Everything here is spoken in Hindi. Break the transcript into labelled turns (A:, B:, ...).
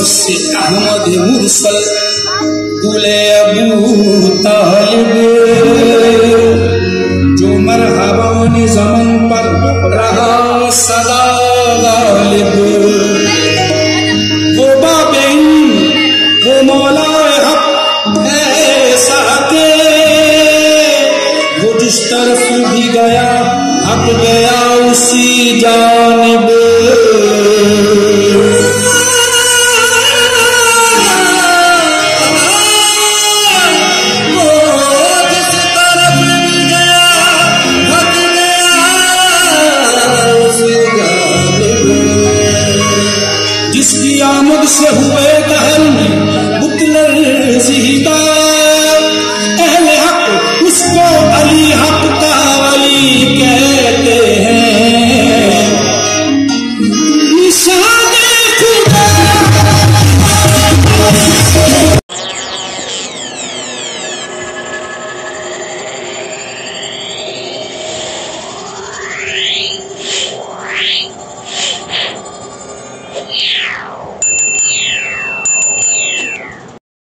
A: से अहमद मुरसल कुले अबू तालिब, जो मरहबान ज़मन पर रहा सदा गालिब। वो बाबेन वो मौला हक ऐसा के, वो जिस तरफ भी गया हक गया उसी जानिब। जिसकी आमद से हुए